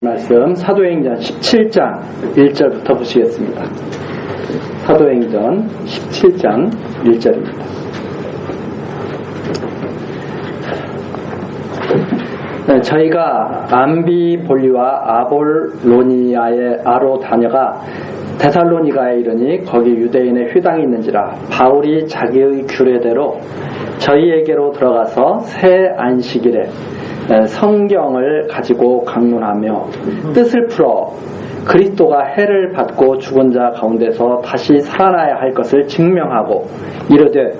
말씀 사도행전 17장 1절부터 보시겠습니다. 사도행전 17장 1절입니다. 저희가 암비볼리와 아볼로니아에 아로 다녀가 데살로니가에 이르니 거기 유대인의 회당이 있는지라 바울이 자기의 규례대로 저희에게로 들어가서 새 안식일에 성경을 가지고 강론하며 뜻을 풀어 그리스도가 해를 받고 죽은 자 가운데서 다시 살아나야 할 것을 증명하고 이르되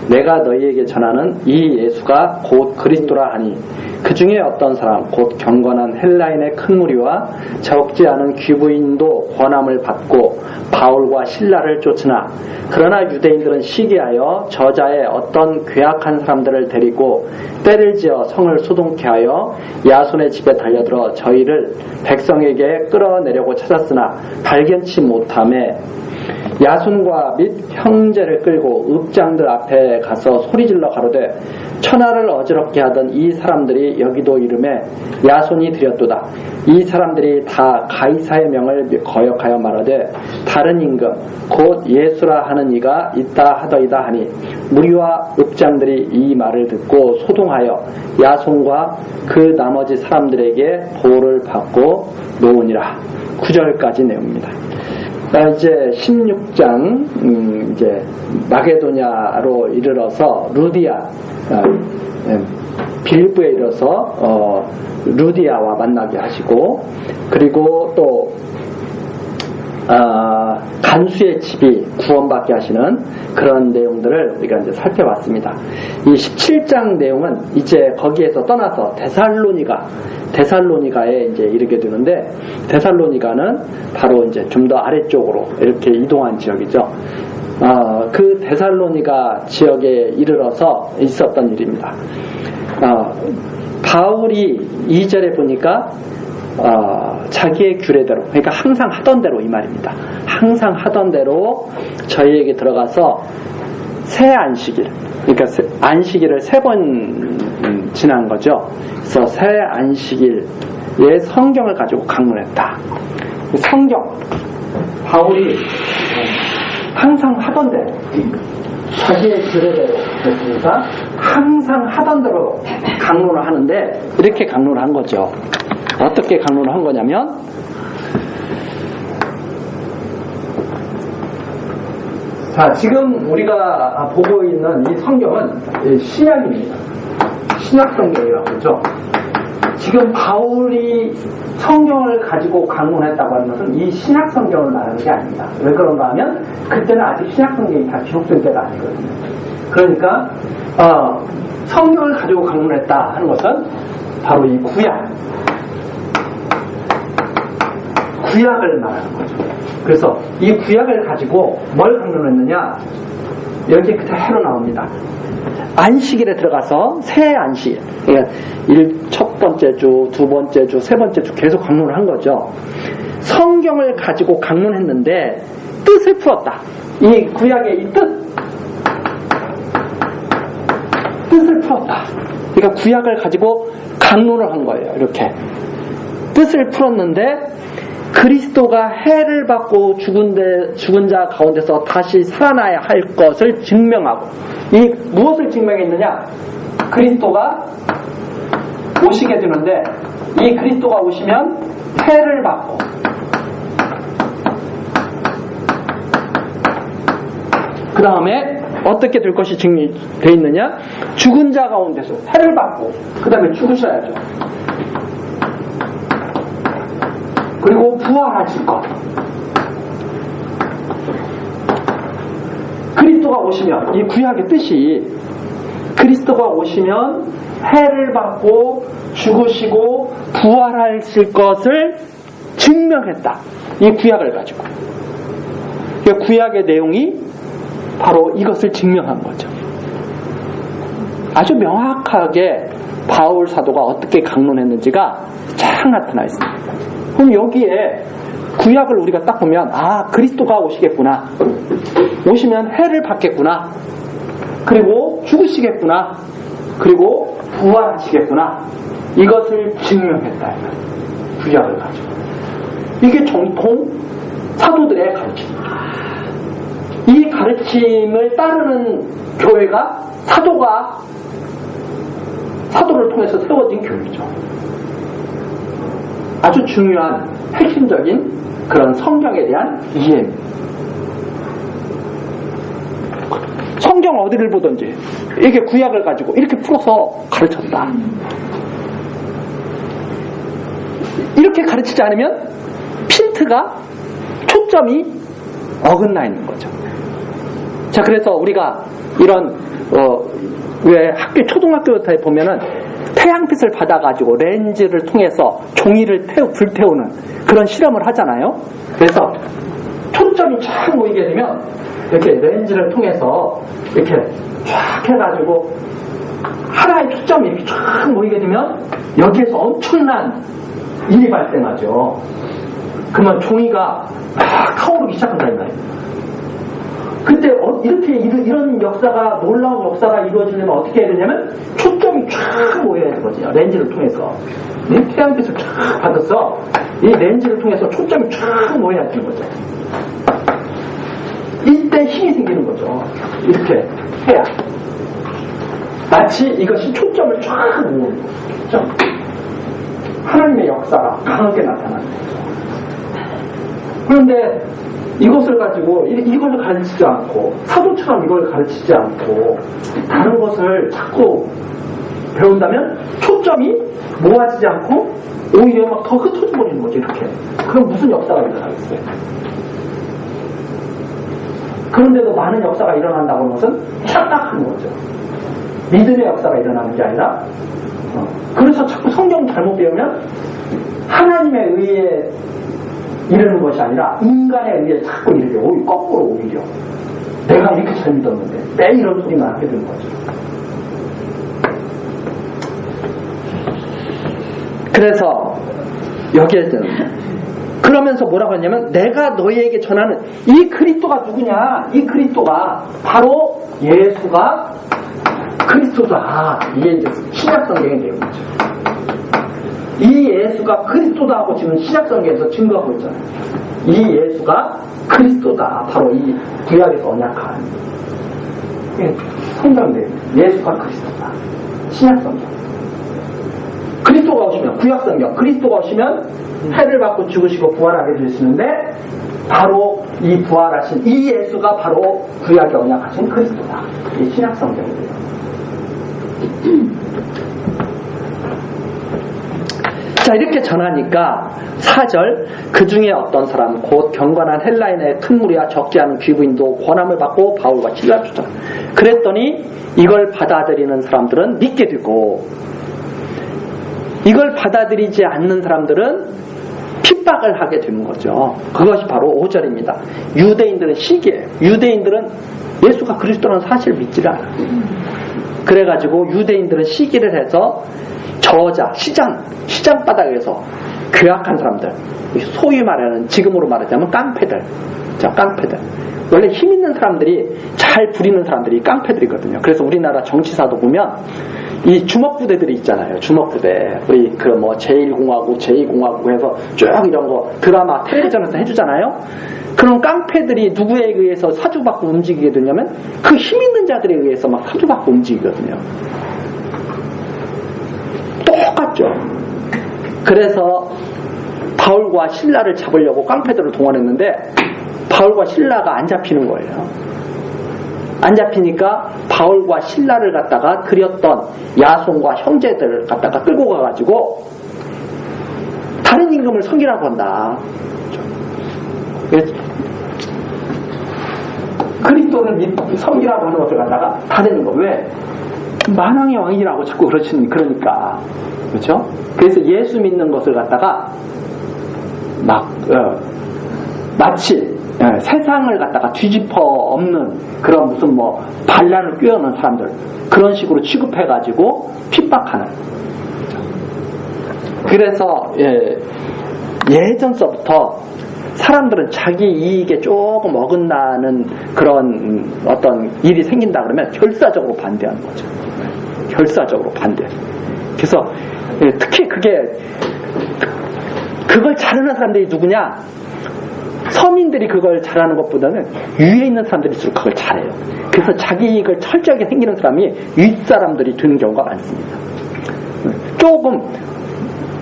내가 너희에게 전하는 이 예수가 곧 그리스도라 하니 그 중에 어떤 사람 곧 경건한 헬라인의 큰 무리와 적지 않은 귀부인도 권함을 받고 바울과 실라를 쫓으나 그러나 유대인들은 시기하여 저자의 어떤 괴악한 사람들을 데리고 때를 지어 성을 소동케 하여 야손의 집에 달려들어 저희를 백성에게 끌어내려고 찾았으나 발견치 못하매 야손과 및 형제를 끌고 읍장들 앞에 가서 소리질러 가로되 천하를 어지럽게 하던 이 사람들이 여기도 이름에 야손이 드렸도다. 이 사람들이 다 가이사의 명을 거역하여 말하되 다른 임금 곧 예수라 하는 이가 있다 하더이다 하니 무리와 읍장들이 이 말을 듣고 소동하여 야손과 그 나머지 사람들에게 보호를 받고 놓으니라. 9절까지 내용입니다. 이제 16장 이제 마게도냐로 이르러서 루디아 빌립보에 이르러서 루디아와 만나게 하시고 그리고 또 간수의 집이 구원받게 하시는 그런 내용들을 우리가 이제 살펴봤습니다. 이 17장 내용은 이제 거기에서 떠나서 데살로니가에 이제 이르게 되는데 데살로니가는 바로 이제 좀 더 아래쪽으로 이렇게 이동한 지역이죠. 그 데살로니가 지역에 이르러서 있었던 일입니다. 바울이 2절에 보니까 자기의 규례대로 그러니까 항상 하던 대로 이 말입니다. 항상 하던 대로 저희에게 들어가서 새 안식일 그러니까 안식일을 3번 지난 거죠. 그래서 새 안식일에 성경을 가지고 강론했다. 성경 바울이 항상 하던 대로 자기의 규례대로 그러니까 항상 하던 대로 강론을 하는데 이렇게 강론을 한 거죠. 어떻게 강론을 한 거냐면 자, 지금 우리가 보고 있는 이 성경은 신약입니다. 신약 성경이라고 하죠. 지금 바울이 성경을 가지고 강론했다고 하는 것은 이 신약 성경을 말하는 게 아닙니다. 왜 그런가 하면 그때는 아직 신약 성경이 다 기록된 때가 아니거든요. 그러니까 성경을 가지고 강론했다 하는 것은 바로 이 구약을 말하는 거죠. 그래서 이 구약을 가지고 뭘 강론했느냐? 여기 그대로 나옵니다. 안식일에 들어가서 새 안식일, 그러니까 첫 번째 주, 두 번째 주, 세 번째 주 계속 강론을 한 거죠. 성경을 가지고 강론했는데 뜻을 풀었다. 이 구약의 이 뜻을 풀었다. 그러니까 구약을 가지고 강론을 한 거예요. 이렇게 뜻을 풀었는데 그리스도가 해를 받고 죽은 자 가운데서 다시 살아나야 할 것을 증명하고 이 무엇을 증명했느냐? 그리스도가 오시게 되는데 이 그리스도가 오시면 해를 받고 그 다음에 어떻게 될 것이 증명되어 있느냐? 죽은 자 가운데서 해를 받고 그 다음에 죽으셔야죠. 그리고 부활하실 것. 그리스도가 오시면 이 구약의 뜻이 그리스도가 오시면 해를 받고 죽으시고 부활하실 것을 증명했다. 이 구약을 가지고. 구약의 내용이 바로 이것을 증명한 거죠. 아주 명확하게 바울 사도가 어떻게 강론했는지가 잘 나타나 있습니다. 그럼 여기에 구약을 우리가 딱 보면 그리스도가 오시겠구나. 오시면 해를 받겠구나. 그리고 죽으시겠구나. 그리고 부활하시겠구나. 이것을 증명했다. 구약을 가지고. 이게 정통 사도들의 가르침. 이 가르침을 따르는 교회가 사도를 통해서 세워진 교회죠. 아주 중요한 핵심적인 그런 성경에 대한 이해입니다. 성경 어디를 보든지 이게 구약을 가지고 이렇게 풀어서 가르쳤다. 이렇게 가르치지 않으면 핀트가 초점이 어긋나 있는 거죠. 자, 그래서 우리가 이런 왜 초등학교 때 보면은 태양빛을 받아가지고 렌즈를 통해서 종이를 불태우는 그런 실험을 하잖아요. 그래서 초점이 쫙 모이게 되면 이렇게 렌즈를 통해서 이렇게 쫙 해가지고 하나의 초점이 이렇게 쫙 모이게 되면 여기에서 엄청난 일이 발생하죠. 그러면 종이가 막 타오르기 시작한다 이 말이에요. 그때 이렇게 이런 역사가, 놀라운 역사가 이루어지려면 어떻게 해야 되냐면 초점이 쫙 모여야 되거든요. 렌즈를 통해서. 태양빛을 쫙 받아서 이 렌즈를 통해서 초점이 쫙 모여야 되는 거죠. 이때 힘이 생기는 거죠. 이렇게 해야. 마치 이것이 초점을 쫙 모으는 거죠. 하나님의 역사가 강하게 나타나는 거죠. 그런데 이것을 가지고 이걸 가르치지 않고 사도처럼 이걸 가르치지 않고 다른 것을 자꾸 배운다면 초점이 모아지지 않고 오히려 막 더 흩어져 버리는 거죠. 이렇게. 그럼 무슨 역사가 일어나겠어요? 그런데도 많은 역사가 일어난다고 하는 것은 착각하는 거죠. 믿음의 역사가 일어나는 게 아니라 그래서 자꾸 성경 잘못 배우면 하나님에 의해 이르는 것이 아니라 인간에 의해 자꾸 이르게 오히려 거꾸로 오히려 내가 이렇게 잘 믿었는데 왜 이런 소리만 하게 되는 거죠. 그래서 여기에서는 그러면서 뭐라고 하냐면 내가 너희에게 전하는 이 그리스도가 누구냐? 이 그리스도가 바로 예수가 그리스도다. 이게 이제 신약성경이 되는 거죠. 이 예수가 그리스도다 하고 지금 신약성경에서 증거하고 있잖아요. 이 예수가 그리스도다. 바로 이 구약에서 언약한 성경들 예수가 그리스도다. 신약성경. 그리스도가 오시면 구약성경 그리스도가 오시면 해를 받고 죽으시고 부활하게 되시는데 바로 이 부활하신 이 예수가 바로 구약에 언약하신 그리스도다. 이 신약성경이에요. 자, 이렇게 전하니까 4절 그 중에 어떤 사람 곧 경건한 헬라인의 큰 무리와 적지 않은 귀부인도 권함을 받고 바울과 실라를 주자. 그랬더니 이걸 받아들이는 사람들은 믿게 되고 이걸 받아들이지 않는 사람들은 핍박을 하게 되는 거죠. 그것이 바로 5절입니다. 유대인들은 시기예요. 유대인들은 예수가 그리스도라는 사실을 믿지를 않아요. 그래가지고 유대인들은 시기를 해서 저자, 시장 바닥에서 괴악한 사람들, 소위 말하는 지금으로 말하자면 깡패들. 자, 깡패들. 원래 힘 있는 사람들이 잘 부리는 사람들이 깡패들이거든요. 그래서 우리나라 정치사도 보면 이 주먹부대들이 있잖아요. 주먹부대. 우리 그 뭐 제1공화국, 제2공화국 해서 쭉 이런 거 드라마 텔레비전에서 해주잖아요. 그런 깡패들이 누구에 의해서 사주받고 움직이게 되냐면 그 힘 있는 자들에 의해서 막 사주받고 움직이거든요. 똑같죠. 그래서 바울과 실라를 잡으려고 깡패들을 동원했는데 바울과 실라가 안 잡히는 거예요. 안 잡히니까 바울과 실라를 갖다가 그렸던 야손과 형제들을 갖다가 끌고 가가지고 다른 임금을 섬기라고 한다. 그리스도를 섬기라고 하는 것을 갖다가 다른 임금. 왜? 만왕의 왕이라고 자꾸 그러니까. 그렇죠? 그래서 예수 믿는 것을 갖다가 마치 세상을 갖다가 뒤집어 엎는 그런 무슨 뭐 반란을 꾀어는 사람들 그런 식으로 취급해가지고 핍박하는. 그래서 예전서부터 사람들은 자기 이익에 조금 어긋나는 그런 어떤 일이 생긴다 그러면 결사적으로 반대하는 거죠. 결사적으로 반대. 그래서 특히 그게 그걸 잘하는 사람들이 누구냐? 서민들이 그걸 잘하는 것보다는 위에 있는 사람들일수록 그걸 잘해요. 그래서 자기 이익을 철저하게 챙기는 사람이 윗사람들이 되는 경우가 많습니다. 조금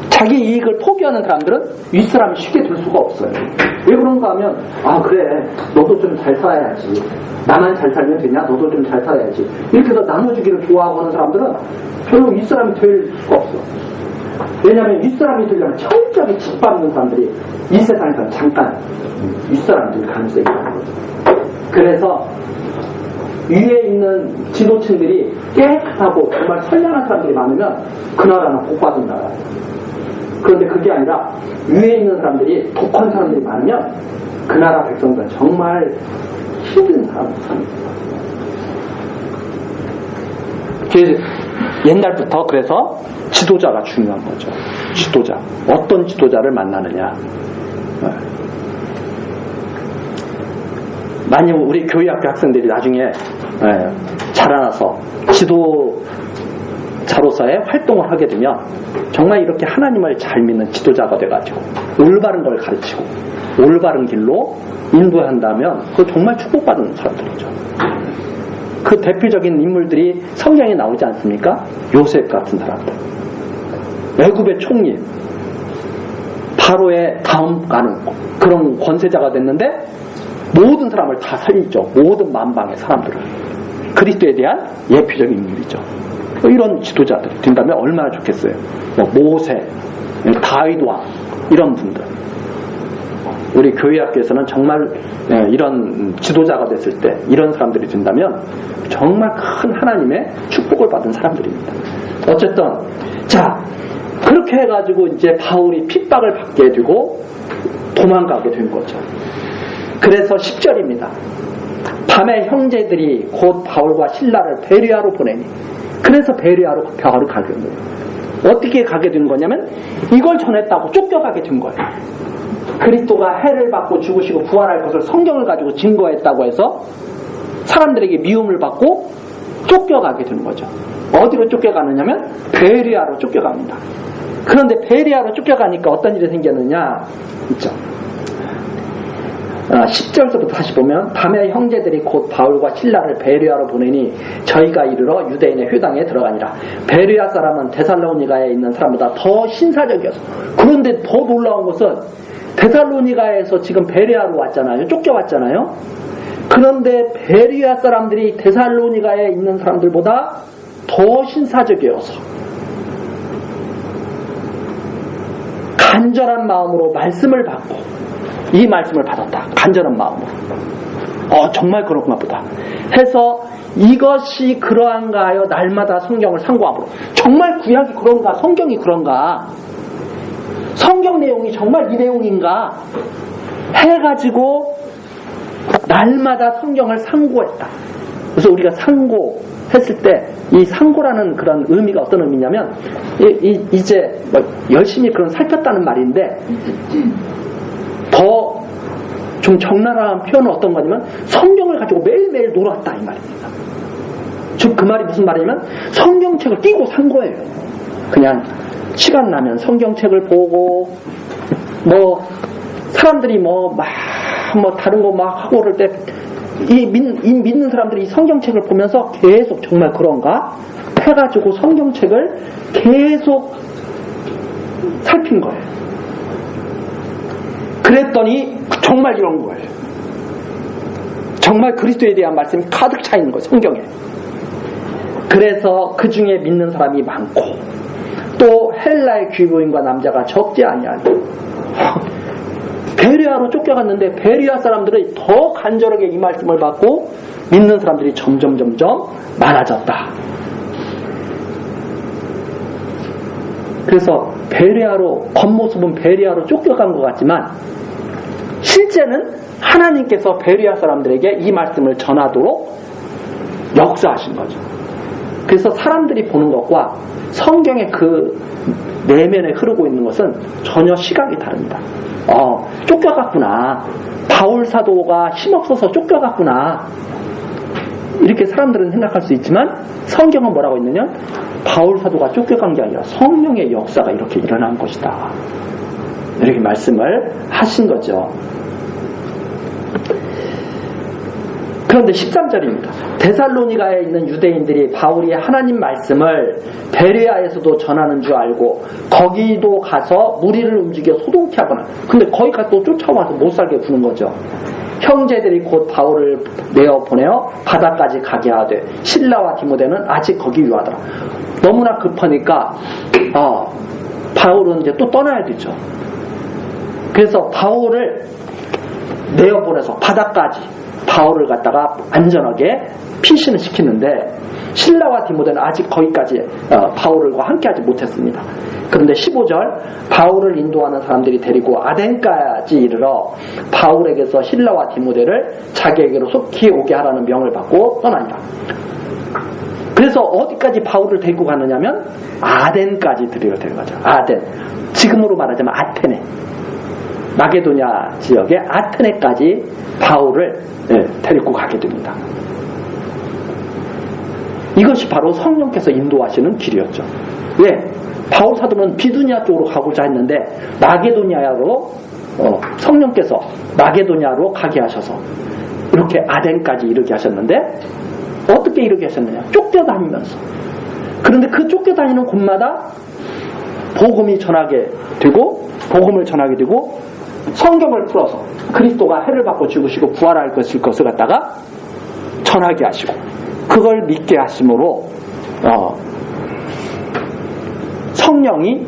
자기 이익을 포기하는 사람들은 윗사람이 쉽게 들 수가 없어요. 왜 그런가 하면 그래 너도 좀 잘 살아야지, 나만 잘 살면 되냐, 너도 좀 잘 살아야지, 이렇게 해서 나눠주기를 좋아하고 하는 사람들은 별로 윗사람이 될 수가 없어. 왜냐하면 윗사람이 되려면 철저하게 짓밟는 사람들이 이 세상에서 잠깐 윗사람이 될 가능성이 있는 거죠. 그래서 위에 있는 지도층들이 깨끗하고 정말 선량한 사람들이 많으면 그 나라는 복받은 나라예요. 그런데 그게 아니라 위에 있는 사람들이 독한 사람들이 많으면 그 나라 백성들은 정말 힘든 사람들입니다. 옛날부터 그래서 지도자가 중요한 거죠. 지도자. 어떤 지도자를 만나느냐. 만약 우리 교회학교 학생들이 나중에 자라나서 지도자로서의 활동을 하게 되면 정말 이렇게 하나님을 잘 믿는 지도자가 돼가지고 올바른 걸 가르치고 올바른 길로 인도한다면 그거 정말 축복받는 사람들이죠. 그 대표적인 인물들이 성경에 나오지 않습니까? 요셉 같은 사람들, 애굽의 총리, 바로의 다음 가는 그런 권세자가 됐는데 모든 사람을 다 살리죠. 모든 만방의 사람들을. 그리스도에 대한 예표적인 인물이죠. 이런 지도자들이 된다면 얼마나 좋겠어요. 모세, 다윗 왕, 이런 분들. 우리 교회학교에서는 정말 이런 지도자가 됐을 때 이런 사람들이 된다면 정말 큰 하나님의 축복을 받은 사람들입니다. 어쨌든 자, 그렇게 해가지고 이제 바울이 핍박을 받게 되고 도망가게 된 거죠. 그래서 10절입니다. 밤에 형제들이 곧 바울과 실라를 베레아로 보내니, 그래서 베레아로 바울을 가게 된 거예요. 어떻게 가게 된 거냐면 이걸 전했다고 쫓겨가게 된 거예요. 그리스도가 해를 받고 죽으시고 부활할 것을 성경을 가지고 증거했다고 해서 사람들에게 미움을 받고 쫓겨가게 되는 거죠. 어디로 쫓겨가느냐면 베레아로 쫓겨갑니다. 그런데 베레아로 쫓겨가니까 어떤 일이 생겼느냐 있죠. 10절부터 다시 보면 밤에 형제들이 곧 바울과 실라를 베레아로 보내니 저희가 이르러 유대인의 회당에 들어가니라. 베레아 사람은 데살로니가에 있는 사람보다 더 신사적이어서, 그런데 더 놀라운 것은 데살로니가에서 지금 베레아로 왔잖아요. 쫓겨왔잖아요. 그런데 베레아 사람들이 데살로니가에 있는 사람들보다 더 신사적이어서 간절한 마음으로 말씀을 받고, 이 말씀을 받았다. 간절한 마음으로. 정말 그런가 보다 해서 이것이 그러한가 하여 날마다 성경을 상고함으로, 정말 구약이 그런가, 성경이 그런가, 성경 내용이 정말 이 내용인가 해가지고 날마다 성경을 상고했다. 그래서 우리가 상고했을 때 이 상고라는 그런 의미가 어떤 의미냐면 이제 열심히 그런 살폈다는 말인데, 더 좀 적나라한 표현은 어떤 거냐면 성경을 가지고 매일매일 놀았다 이 말입니다. 즉 그 말이 무슨 말이냐면 성경책을 띄고 산 거예요. 그냥 시간 나면 성경책을 보고, 사람들이 다른 거 막 하고 그럴 때 이 믿는 사람들이 이 성경책을 보면서 계속 정말 그런가 해가지고 성경책을 계속 살핀 거예요. 그랬더니 정말 이런 거예요. 정말 그리스도에 대한 말씀이 가득 차 있는 거예요, 성경에. 그래서 그 중에 믿는 사람이 많고, 또 헬라의 귀부인과 남자가 적지 아니하니. 베레아로 쫓겨갔는데 베레아 사람들이 더 간절하게 이 말씀을 받고 믿는 사람들이 점점 많아졌다. 그래서 베레아로, 겉모습은 베레아로 쫓겨간 것 같지만 실제는 하나님께서 베레아 사람들에게 이 말씀을 전하도록 역사하신 거죠. 그래서 사람들이 보는 것과 성경의 그 내면에 흐르고 있는 것은 전혀 시각이 다릅니다. 쫓겨갔구나, 바울 사도가 힘없어서 쫓겨갔구나, 이렇게 사람들은 생각할 수 있지만 성경은 뭐라고 있느냐, 바울 사도가 쫓겨간 게 아니라 성령의 역사가 이렇게 일어난 것이다. 이렇게 말씀을 하신 거죠. 그런데 13절입니다. 데살로니가에 있는 유대인들이 바울이 하나님 말씀을 베레아에서도 전하는 줄 알고 거기도 가서 무리를 움직여 소동케 하거나, 근데 거기 가서 또 쫓아와서 못 살게 구는 거죠. 형제들이 곧 바울을 내어 보내어 바다까지 가게 하되 실라와 디모데는 아직 거기 유하더라. 너무나 급하니까 바울은 이제 또 떠나야 되죠. 그래서 바울을 내어 보내서 바다까지 바울을 갖다가 안전하게 피신을 시키는데 실라와 디모데는 아직 거기까지 바울과 함께하지 못했습니다. 그런데 15절, 바울을 인도하는 사람들이 데리고 아덴까지 이르러 바울에게서 실라와 디모데를 자기에게로 속히 오게 하라는 명을 받고 떠나니라. 그래서 어디까지 바울을 데리고 가느냐면 아덴까지 데려가죠. 아덴, 지금으로 말하자면 아테네, 마게도냐 지역의 아테네까지 바울을 데리고 가게 됩니다. 이것이 바로 성령께서 인도하시는 길이었죠. 왜? 바울 사도는 비두니아 쪽으로 가고자 했는데 마게도냐로 성령께서 마게도냐로 가게 하셔서 이렇게 아덴까지 이르게 하셨는데, 어떻게 이르게 하셨느냐? 쫓겨다니면서. 그런데 그 쫓겨다니는 곳마다 복음을 전하게 되고 성경을 풀어서 그리스도가 해를 받고 죽으시고 부활할 것을 갖다가 전하게 하시고 그걸 믿게 하심으로 성령이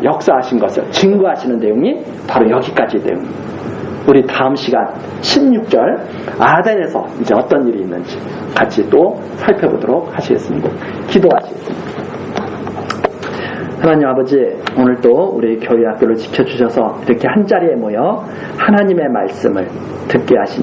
역사하신 것을 증거하시는 내용이 바로 여기까지의 내용입니다. 우리 다음 시간 16절 아덴에서 이제 어떤 일이 있는지 같이 또 살펴보도록 하시겠습니다. 기도하시겠습니다. 하나님 아버지, 오늘도 우리 교회 학교를 지켜주셔서 이렇게 한자리에 모여 하나님의 말씀을 듣게 하신